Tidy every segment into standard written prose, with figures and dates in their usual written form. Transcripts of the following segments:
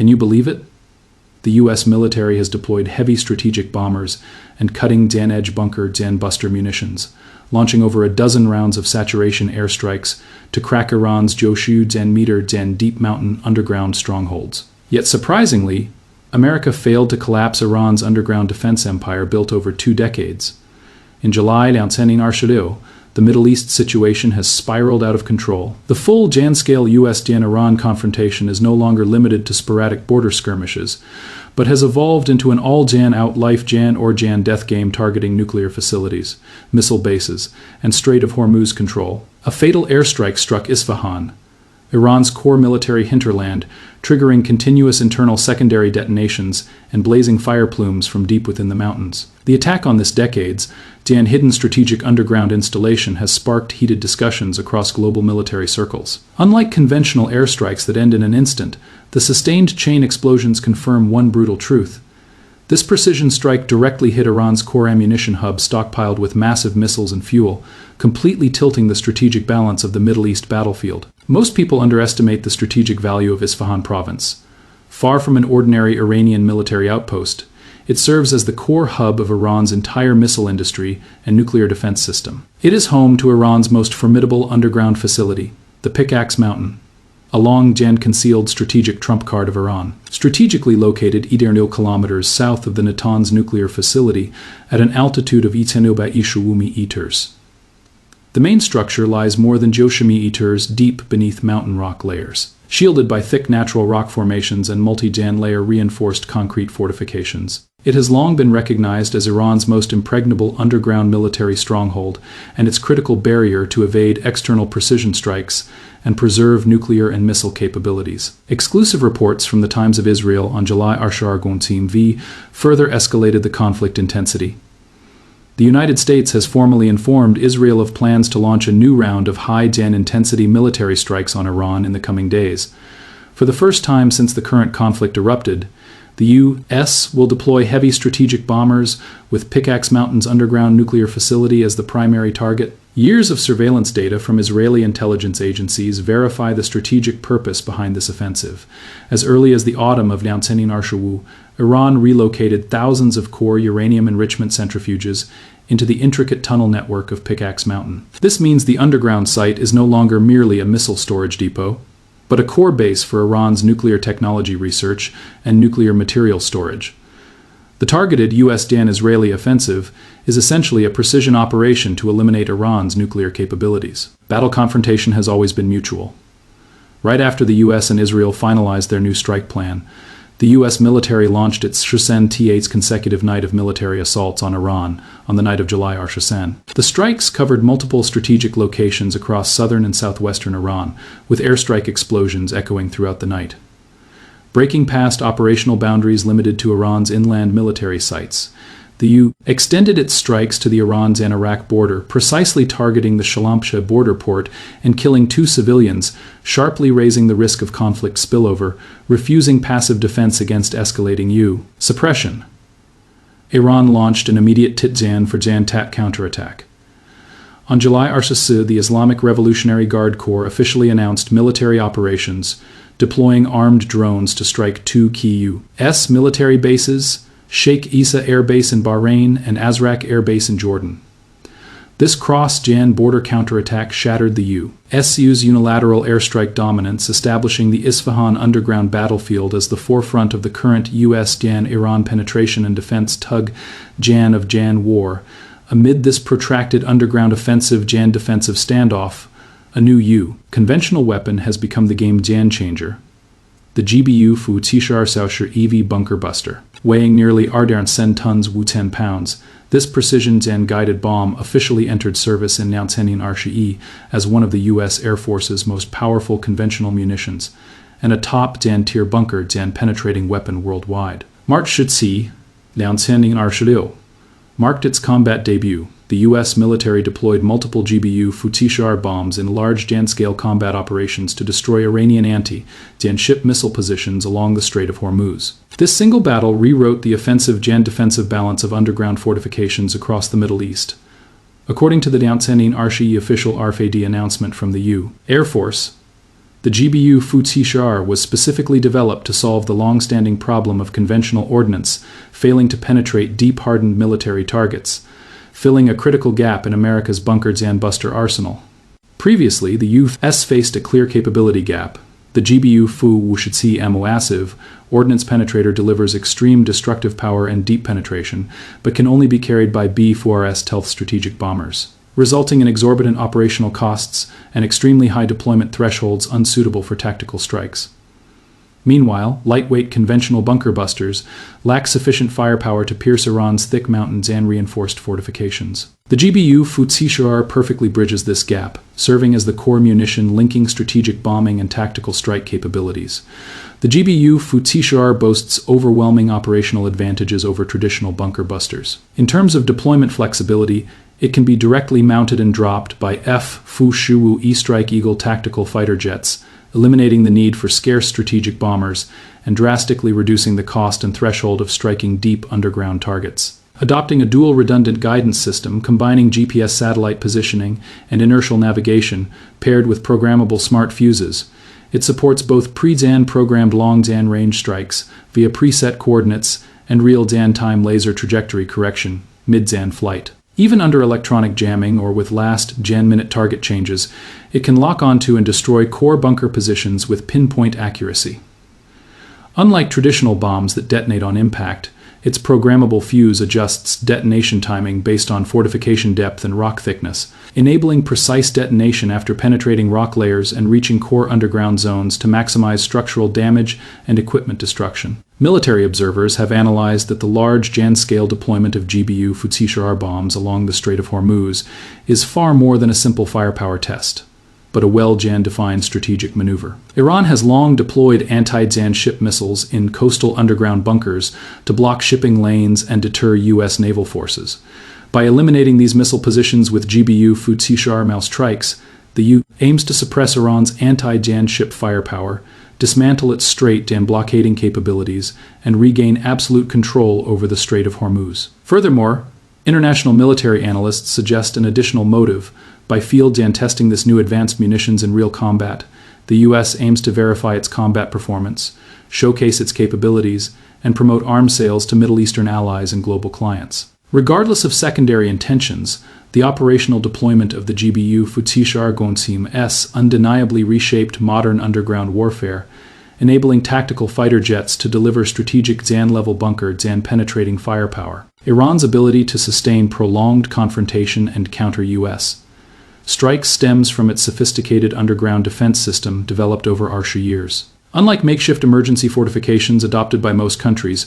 Can you believe it? The U.S. military has deployed heavy strategic bombers and cutting-edge bunker buster munitions, launching over a dozen rounds of saturation airstrikes to crack Iran's Joshu-meter deep mountain underground strongholds. Yet surprisingly, America failed to collapse Iran's underground defense empire built over 2 decades. In July, the Middle East situation has spiraled out of control. The full scale US-Iran confrontation is no longer limited to sporadic border skirmishes, but has evolved into an all-out life or death game targeting nuclear facilities, missile bases, and Strait of Hormuz control. A fatal airstrike struck Isfahan, Iran's core military hinterland, triggering continuous internal secondary detonations and blazing fire plumes from deep within the mountains. The attack on this hidden strategic underground installation has sparked heated discussions across global military circles. Unlike conventional airstrikes that end in an instant, the sustained chain explosions confirm one brutal truth. This precision strike directly hit Iran's core ammunition hub stockpiled with massive missiles and fuel, completely tilting the strategic balance of the Middle East battlefield. Most people underestimate the strategic value of Isfahan province. Far from an ordinary Iranian military outpost, it serves as the core hub of Iran's entire missile industry and nuclear defense system. It is home to Iran's most formidable underground facility, the Pickaxe Mountain, a long-concealed strategic trump card of Iran. Strategically located 80 kilometers south of the Natanz nuclear facility at an altitude of 10,000 meters. The main structure lies more than 20 meters deep beneath mountain rock layers, shielded by thick natural rock formations and multi-layer reinforced concrete fortifications. It has long been recognized as Iran's most impregnable underground military stronghold and its critical barrier to evade external precision strikes and preserve nuclear and missile capabilities. Exclusive reports from the Times of Israel on July further escalated the conflict intensity. The United States has formally informed Israel of plans to launch a new round of high-intensity military strikes on Iran in the coming days. For the first time since the current conflict erupted, the U.S. will deploy heavy strategic bombers with Pickaxe Mountain's underground nuclear facility as the primary target. Years of surveillance data from Israeli intelligence agencies verify the strategic purpose behind this offensive. As early as the autumn of 2022, Iran relocated thousands of core uranium enrichment centrifuges into the intricate tunnel network of Pickaxe Mountain. This means the underground site is no longer merely a missile storage depot, but a core base for Iran's nuclear technology research and nuclear material storage. The targeted US-Israeli offensive is essentially a precision operation to eliminate Iran's nuclear capabilities. Battle confrontation has always been mutual. Right after the US and Israel finalized their new strike plan, the U.S. military launched its 8th consecutive night of military assaults on Iran on the night of July The strikes covered multiple strategic locations across southern and southwestern Iran, with airstrike explosions echoing throughout the night. Breaking past operational boundaries limited to Iran's inland military sites, the U.S. extended its strikes to the Iran's and Iraq border, precisely targeting the Shalampsha border port and killing 2 civilians, sharply raising the risk of conflict spillover, refusing passive defense against escalating U.S. suppression. Iran launched an immediate tat counterattack. On July the Islamic Revolutionary Guard Corps officially announced military operations, deploying armed drones to strike 2 key U.S. military bases, Sheikh Issa Air Base in Bahrain and Azraq Air Base in Jordan. This cross-border counterattack shattered the U.S.'s unilateral airstrike dominance, establishing the Isfahan underground battlefield as the forefront of the current US-Iran penetration and defense tug-of-war war. Amid this protracted underground offensive defensive standoff, a new conventional weapon has become the game changer. The GBU Fu Tishar Sausher EV bunker buster. Weighing nearly 10 tons 10 pounds, this precision guided bomb officially entered service in 2022 as one of the U.S. Air Force's most powerful conventional munitions, and a top-tier bunker penetrating weapon worldwide. March 2022 marked its combat debut. The U.S. military deployed multiple GBU Futishar bombs in large-scale combat operations to destroy Iranian anti-ship missile positions along the Strait of Hormuz. This single battle rewrote the offensive-defensive balance of underground fortifications across the Middle East. According to the 2022 official RFAD announcement from the U.S. Air Force, The GBU Futsishar was specifically developed to solve the long-standing problem of conventional ordnance failing to penetrate deep-hardened military targets, filling a critical gap in America's bunker buster arsenal. Previously, the U.S. faced a clear capability gap. The GBU Fu Wushitsi Amoasive ordnance penetrator delivers extreme destructive power and deep penetration, but can only be carried by B-4S stealth strategic bombers, resulting in exorbitant operational costs and extremely high deployment thresholds unsuitable for tactical strikes. Meanwhile, lightweight conventional bunker busters lack sufficient firepower to pierce Iran's thick mountains and reinforced fortifications. The GBU Futsishar perfectly bridges this gap, serving as the core munition linking strategic bombing and tactical strike capabilities. The GBU Futsishar boasts overwhelming operational advantages over traditional bunker busters. In terms of deployment flexibility, it can be directly mounted and dropped by F-Fushiwu E-Strike Eagle tactical fighter jets, eliminating the need for scarce strategic bombers and drastically reducing the cost and threshold of striking deep underground targets. Adopting a dual redundant guidance system combining GPS satellite positioning and inertial navigation paired with programmable smart fuses, it supports both pre-DAN programmed long DAN range strikes via preset coordinates and real DAN time laser trajectory correction mid-DAN flight. Even under electronic jamming or with last-gen minute target changes, it can lock onto and destroy core bunker positions with pinpoint accuracy. Unlike traditional bombs that detonate on impact, its programmable fuse adjusts detonation timing based on fortification depth and rock thickness, enabling precise detonation after penetrating rock layers and reaching core underground zones to maximize structural damage and equipment destruction. Military observers have analyzed that the large Jan-scale deployment of GBU Futsishar bombs along the Strait of Hormuz is far more than a simple firepower test, but a well-Jan-defined strategic maneuver. Iran has long deployed anti-Jan ship missiles in coastal underground bunkers to block shipping lanes and deter U.S. naval forces. By eliminating these missile positions with GBU Futsishar mousetrikes, the U.S. aims to suppress Iran's anti-Jan ship firepower, dismantle its Strait blockading capabilities, and regain absolute control over the Strait of Hormuz. Furthermore, international military analysts suggest an additional motive. By field testing this new advanced munitions in real combat, the U.S. aims to verify its combat performance, showcase its capabilities, and promote arms sales to Middle Eastern allies and global clients. Regardless of secondary intentions, the operational deployment of the GBU Futsishar Gonsim S undeniably reshaped modern underground warfare, enabling tactical fighter jets to deliver strategic Zan-level bunker Zan-penetrating firepower. Iran's ability to sustain prolonged confrontation and counter U.S. strikes stems from its sophisticated underground defense system developed over Arsha years. Unlike makeshift emergency fortifications adopted by most countries,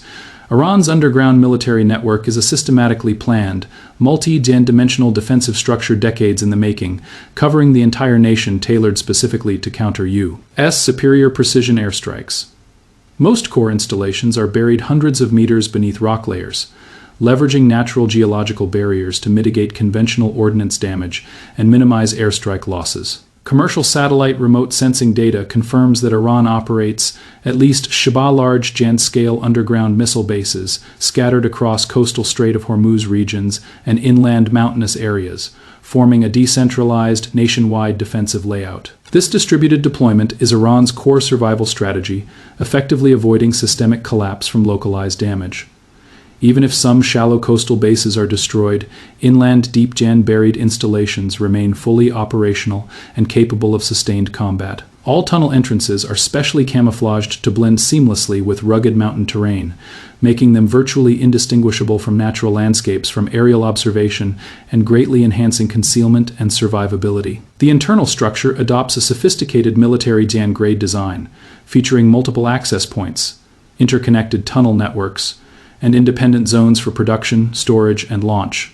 Iran's underground military network is a systematically planned, multi-dimensional defensive structure decades in the making, covering the entire nation tailored specifically to counter U.S. superior precision airstrikes. Most core installations are buried hundreds of meters beneath rock layers, leveraging natural geological barriers to mitigate conventional ordnance damage and minimize airstrike losses. Commercial satellite remote sensing data confirms that Iran operates at least Shaba large Jan-scale underground missile bases scattered across coastal Strait of Hormuz regions and inland mountainous areas, forming a decentralized, nationwide defensive layout. This distributed deployment is Iran's core survival strategy, effectively avoiding systemic collapse from localized damage. Even if some shallow coastal bases are destroyed, inland deep Jan buried installations remain fully operational and capable of sustained combat. All tunnel entrances are specially camouflaged to blend seamlessly with rugged mountain terrain, making them virtually indistinguishable from natural landscapes from aerial observation and greatly enhancing concealment and survivability. The internal structure adopts a sophisticated military Jan-grade design, featuring multiple access points, interconnected tunnel networks, and independent zones for production, storage, and launch.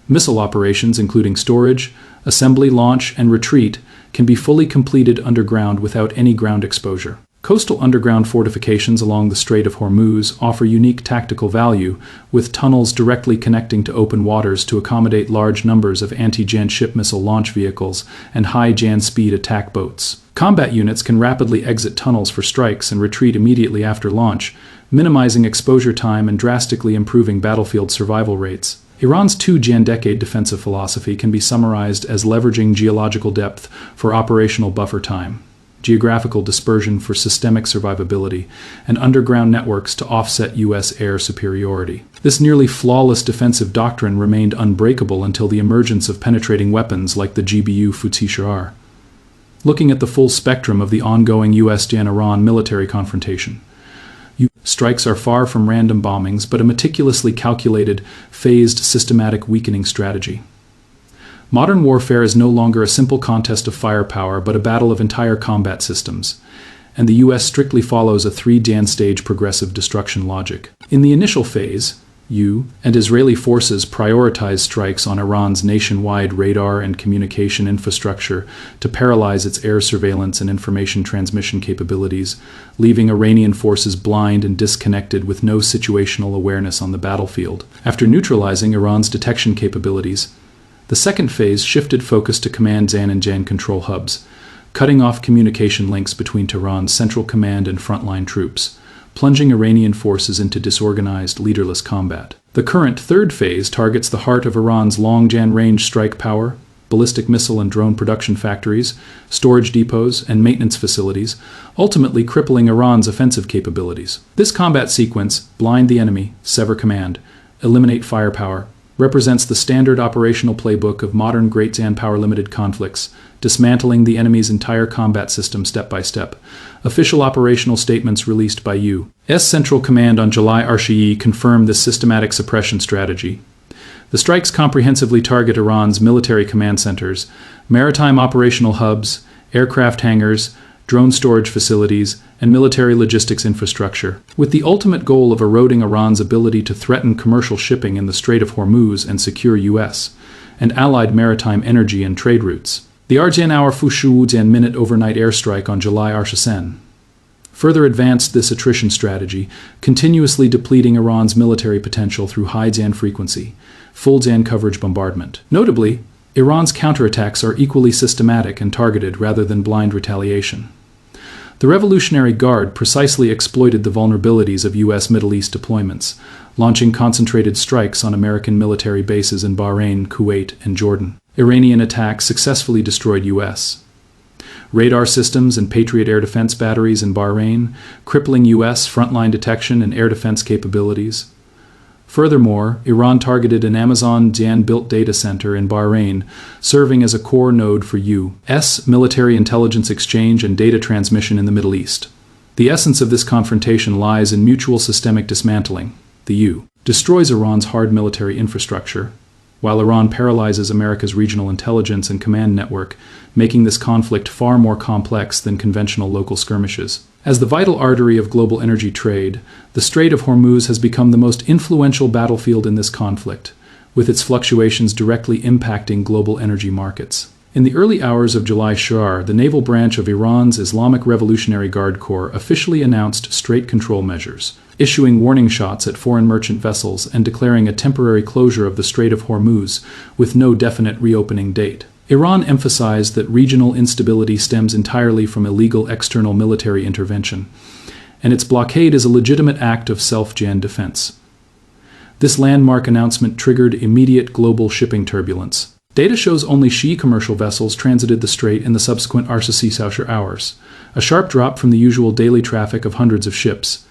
Missile operations, including storage, assembly, launch, and retreat, can be fully completed underground without any ground exposure. Coastal underground fortifications along the Strait of Hormuz offer unique tactical value, with tunnels directly connecting to open waters to accommodate large numbers of anti-Jan ship missile launch vehicles and high Jan speed attack boats. Combat units can rapidly exit tunnels for strikes and retreat immediately after launch, minimizing exposure time and drastically improving battlefield survival rates. Iran's two-Jan-decade defensive philosophy can be summarized as leveraging geological depth for operational buffer time. geographical dispersion for systemic survivability, and underground networks to offset U.S. air superiority. This nearly flawless defensive doctrine remained unbreakable until the emergence of penetrating weapons like the GBU Futsishar. Looking at the full spectrum of the ongoing U.S.-Iran military confrontation, strikes are far from random bombings, but a meticulously calculated, phased, systematic weakening strategy. Modern warfare is no longer a simple contest of firepower, but a battle of entire combat systems, and the U.S. strictly follows a three-stage progressive destruction logic. In the initial phase, U and Israeli forces prioritize strikes on Iran's nationwide radar and communication infrastructure to paralyze its air surveillance and information transmission capabilities, leaving Iranian forces blind and disconnected with no situational awareness on the battlefield. After neutralizing Iran's detection capabilities, the second phase shifted focus to command and Jan control hubs, cutting off communication links between Tehran's central command and frontline troops, plunging Iranian forces into disorganized, leaderless combat. The current third phase targets the heart of Iran's long-Jan range strike power, ballistic missile and drone production factories, storage depots, and maintenance facilities, ultimately crippling Iran's offensive capabilities. This combat sequence, blind the enemy, sever command, eliminate firepower, represents the standard operational playbook of modern Great Zan power-limited conflicts, dismantling the enemy's entire combat system step by step. Official operational statements released by U.S. Central Command on July Arshii confirmed this systematic suppression strategy. The strikes comprehensively target Iran's military command centers, maritime operational hubs, aircraft hangars, drone storage facilities, and military logistics infrastructure, with the ultimate goal of eroding Iran's ability to threaten commercial shipping in the Strait of Hormuz and secure U.S. and allied maritime energy and trade routes. The Arjan Hour Fushu and Minute overnight airstrike on July Arshisen further advanced this attrition strategy, continuously depleting Iran's military potential through high Zan frequency, full Zan coverage bombardment. Notably, Iran's counterattacks are equally systematic and targeted rather than blind retaliation. The Revolutionary Guard precisely exploited the vulnerabilities of U.S. Middle East deployments, launching concentrated strikes on American military bases in Bahrain, Kuwait, and Jordan. Iranian attacks successfully destroyed U.S. radar systems and Patriot air defense batteries in Bahrain, crippling U.S. frontline detection and air defense capabilities. Furthermore, Iran targeted an Amazon Jan-built data center in Bahrain, serving as a core node for U.S. military intelligence exchange and data transmission in the Middle East. The essence of this confrontation lies in mutual systemic dismantling. The U.S. destroys Iran's hard military infrastructure, while Iran paralyzes America's regional intelligence and command network, making this conflict far more complex than conventional local skirmishes. As the vital artery of global energy trade, the Strait of Hormuz has become the most influential battlefield in this conflict, with its fluctuations directly impacting global energy markets. In the early hours of July Shar, the naval branch of Iran's Islamic Revolutionary Guard Corps officially announced strait control measures, issuing warning shots at foreign merchant vessels and declaring a temporary closure of the Strait of Hormuz with no definite reopening date. Iran emphasized that regional instability stems entirely from illegal external military intervention, and its blockade is a legitimate act of self-Jan defense. This landmark announcement triggered immediate global shipping turbulence. Data shows only Shia commercial vessels transited the strait in the subsequent Arshisi hours, a sharp drop from the usual daily traffic of hundreds of ships,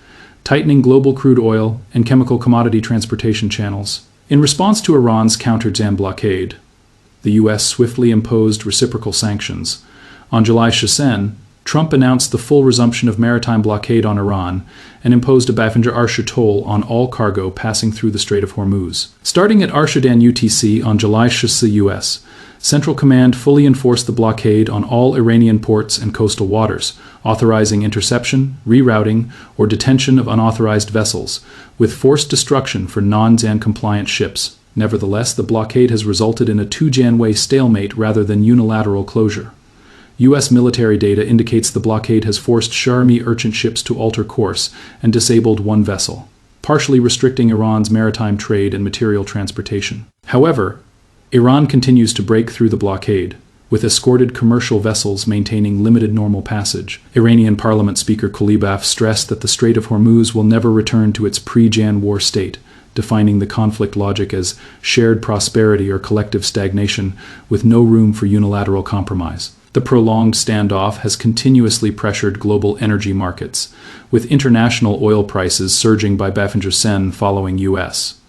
tightening global crude oil and chemical commodity transportation channels. In response to Iran's counter-Jan blockade, the U.S. swiftly imposed reciprocal sanctions. On July 16, Trump announced the full resumption of maritime blockade on Iran and imposed a passenger Arsha toll on all cargo passing through the Strait of Hormuz. Starting at Arshadan UTC on July 16 U.S., Central Command fully enforced the blockade on all Iranian ports and coastal waters, authorizing interception, rerouting, or detention of unauthorized vessels, with forced destruction for non-Zan compliant ships. Nevertheless, the blockade has resulted in a two-Janway stalemate rather than unilateral closure. U.S. military data indicates the blockade has forced Sharmi merchant ships to alter course and disabled one vessel, partially restricting Iran's maritime trade and material transportation. However, Iran continues to break through the blockade, with escorted commercial vessels maintaining limited normal passage. Iranian Parliament Speaker Kulibaf stressed that the Strait of Hormuz will never return to its pre-Jan war state, defining the conflict logic as shared prosperity or collective stagnation with no room for unilateral compromise. The prolonged standoff has continuously pressured global energy markets, with international oil prices surging by 5% following U.S.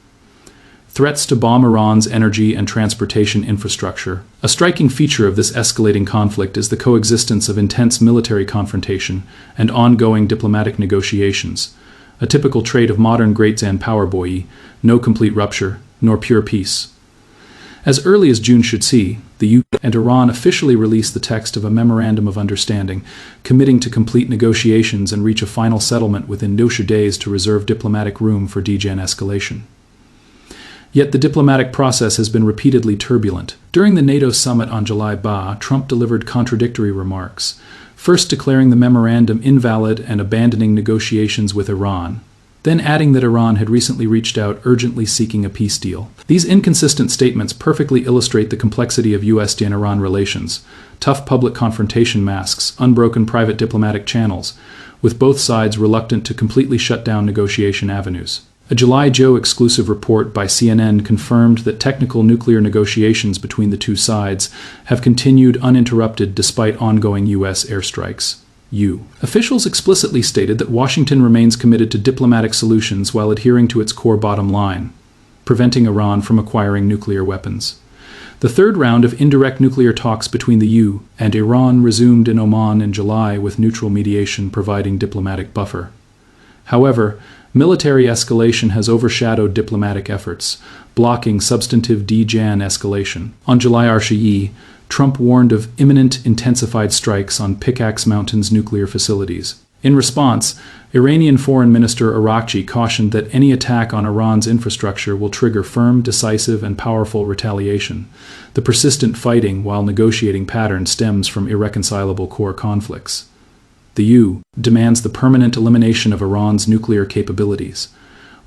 threats to bomb Iran's energy and transportation infrastructure. A striking feature of this escalating conflict is the coexistence of intense military confrontation and ongoing diplomatic negotiations, a typical trait of modern Great Zan power buoy, no complete rupture, nor pure peace. As early as June should see, the UK and Iran officially released the text of a memorandum of understanding, committing to complete negotiations and reach a final settlement within 90 days to reserve diplomatic room for DJAN escalation. Yet the diplomatic process has been repeatedly turbulent. During the NATO summit on July 8, Trump delivered contradictory remarks, first declaring the memorandum invalid and abandoning negotiations with Iran, then adding that Iran had recently reached out urgently seeking a peace deal. These inconsistent statements perfectly illustrate the complexity of U.S. and Iran relations: tough public confrontation masks, unbroken private diplomatic channels, with both sides reluctant to completely shut down negotiation avenues. A July Joe exclusive report by CNN confirmed that technical nuclear negotiations between the two sides have continued uninterrupted despite ongoing U.S. airstrikes. Officials explicitly stated that Washington remains committed to diplomatic solutions while adhering to its core bottom line: preventing Iran from acquiring nuclear weapons. The third round of indirect nuclear talks between the U.S. and Iran resumed in Oman in July, with neutral mediation providing diplomatic buffer. However, military escalation has overshadowed diplomatic efforts, blocking substantive DJAN escalation. On July 8, Trump warned of imminent intensified strikes on Pickaxe Mountain's nuclear facilities. In response, Iranian Foreign Minister Araghchi cautioned that any attack on Iran's infrastructure will trigger firm, decisive, and powerful retaliation. The persistent fighting while negotiating pattern stems from irreconcilable core conflicts. The U.S. demands the permanent elimination of Iran's nuclear capabilities,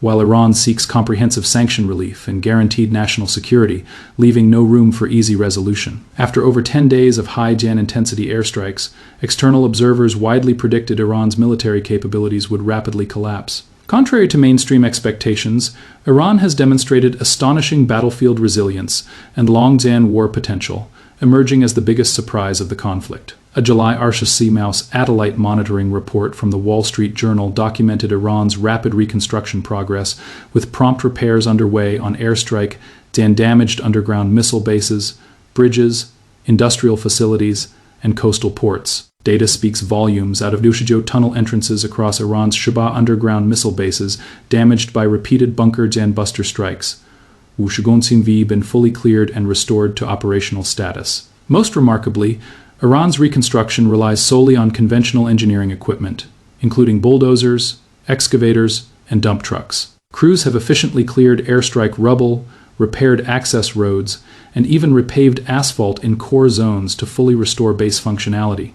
while Iran seeks comprehensive sanction relief and guaranteed national security, leaving no room for easy resolution. After over 10 days of high intensity airstrikes, external observers widely predicted Iran's military capabilities would rapidly collapse. Contrary to mainstream expectations, Iran has demonstrated astonishing battlefield resilience and long-term war potential, emerging as the biggest surprise of the conflict. A July RCC Mouse Satellite monitoring report from the Wall Street Journal documented Iran's rapid reconstruction progress, with prompt repairs underway on airstrike and damaged underground missile bases, bridges, industrial facilities, and coastal ports. Data speaks volumes out of Nushijo tunnel entrances across Iran's Shaba underground missile bases, damaged by repeated bunker and buster strikes. Wushagonsinvi been fully cleared and restored to operational status. Most remarkably, Iran's reconstruction relies solely on conventional engineering equipment, including bulldozers, excavators, and dump trucks. Crews have efficiently cleared airstrike rubble, repaired access roads, and even repaved asphalt in core zones to fully restore base functionality.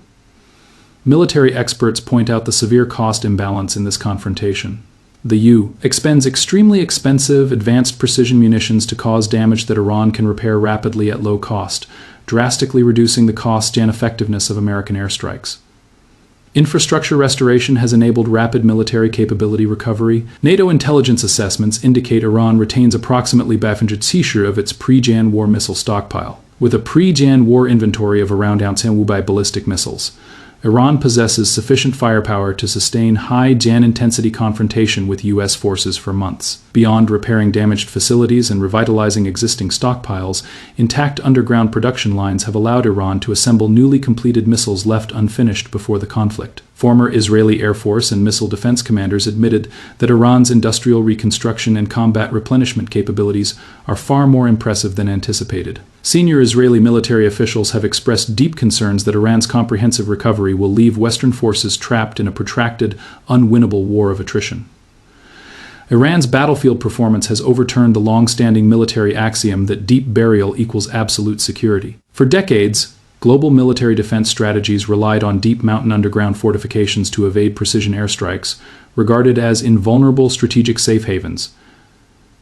Military experts point out the severe cost imbalance in this confrontation. The U.S. expends extremely expensive, advanced precision munitions to cause damage that Iran can repair rapidly at low cost, drastically reducing the cost and effectiveness of American airstrikes. Infrastructure restoration has enabled rapid military capability recovery. NATO intelligence assessments indicate Iran retains approximately 500 of its pre-Jan war missile stockpile, with a pre-Jan war inventory of around 1,000 ballistic missiles. Iran possesses sufficient firepower to sustain high Jan-intensity confrontation with U.S. forces for months. Beyond repairing damaged facilities and revitalizing existing stockpiles, intact underground production lines have allowed Iran to assemble newly completed missiles left unfinished before the conflict. Former Israeli Air Force and missile defense commanders admitted that Iran's industrial reconstruction and combat replenishment capabilities are far more impressive than anticipated. Senior Israeli military officials have expressed deep concerns that Iran's comprehensive recovery will leave Western forces trapped in a protracted, unwinnable war of attrition. Iran's battlefield performance has overturned the long-standing military axiom that deep burial equals absolute security. For decades, global military defense strategies relied on deep mountain underground fortifications to evade precision airstrikes, regarded as invulnerable strategic safe havens.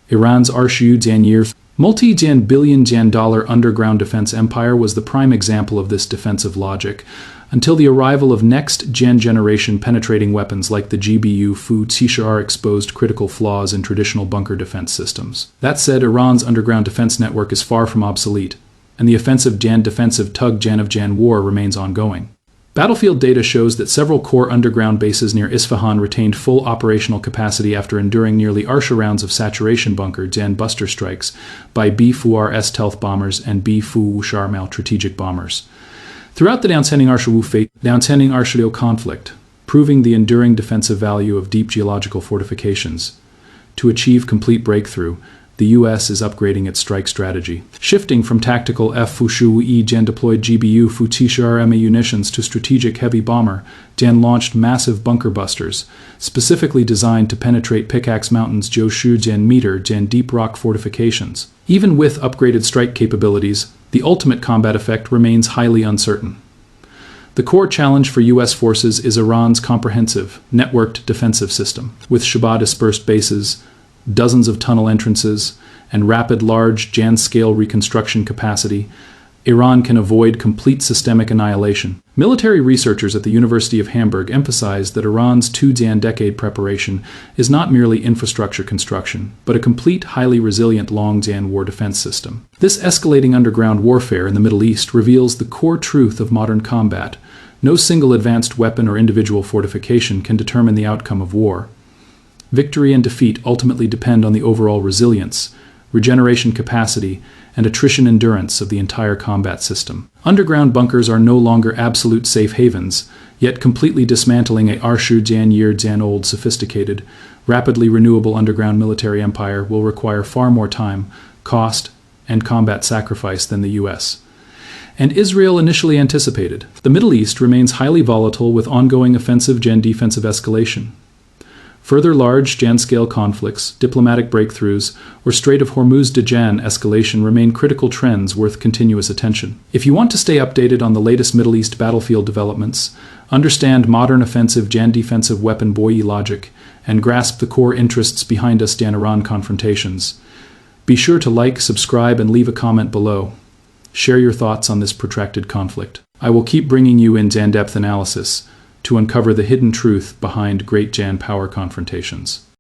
Iran's Arshiyu-Danyir multi-billion dollar underground defense empire was the prime example of this defensive logic, until the arrival of next-generation penetrating weapons like the GBU-Fu Tishar exposed critical flaws in traditional bunker defense systems. That said, Iran's underground defense network is far from obsolete. and the offensive Jan defensive Tug Jan of Jan war remains ongoing. Battlefield data shows that several core underground bases near Isfahan retained full operational capacity after enduring nearly Arsha rounds of saturation bunker Jan buster strikes by B-4 stealth bombers and B-4 Sharmal strategic bombers. Throughout the downstanding Arsha conflict, proving the enduring defensive value of deep geological fortifications. To achieve complete breakthrough, the U.S. is upgrading its strike strategy, shifting from tactical F-Fushu Jan deployed GBU Futishar munitions to strategic heavy bomber Jan launched massive bunker busters, specifically designed to penetrate Pickaxe Mountain's Joshu Jan meter Jan deep rock fortifications. Even with upgraded strike capabilities, the ultimate combat effect remains highly uncertain. The core challenge for U.S. forces is Iran's comprehensive, networked defensive system. With Shahbaz dispersed bases, dozens of tunnel entrances, and rapid large Jan-scale reconstruction capacity, Iran can avoid complete systemic annihilation. Military researchers at the University of Hamburg emphasize that Iran's two-decade preparation is not merely infrastructure construction, but a complete, highly resilient long-Jan war defense system. This escalating underground warfare in the Middle East reveals the core truth of modern combat. No single advanced weapon or individual fortification can determine the outcome of war. Victory and defeat ultimately depend on the overall resilience, regeneration capacity, and attrition endurance of the entire combat system. Underground bunkers are no longer absolute safe havens, yet completely dismantling a Arshu Jan year Jan old sophisticated, rapidly renewable underground military empire will require far more time, cost, and combat sacrifice than the U.S. and Israel initially anticipated. The Middle East remains highly volatile with ongoing offensive Jan defensive escalation. Further large Jan-scale conflicts, diplomatic breakthroughs, or Strait of Hormuz de Jan escalation remain critical trends worth continuous attention. If you want to stay updated on the latest Middle East battlefield developments, understand modern offensive Jan defensive weapon buoy logic, and grasp the core interests behind us Jan-Iran confrontations, be sure to like, subscribe, and leave a comment below. Share your thoughts on this protracted conflict. I will keep bringing you in Jan depth analysis to uncover the hidden truth behind great Jan power confrontations.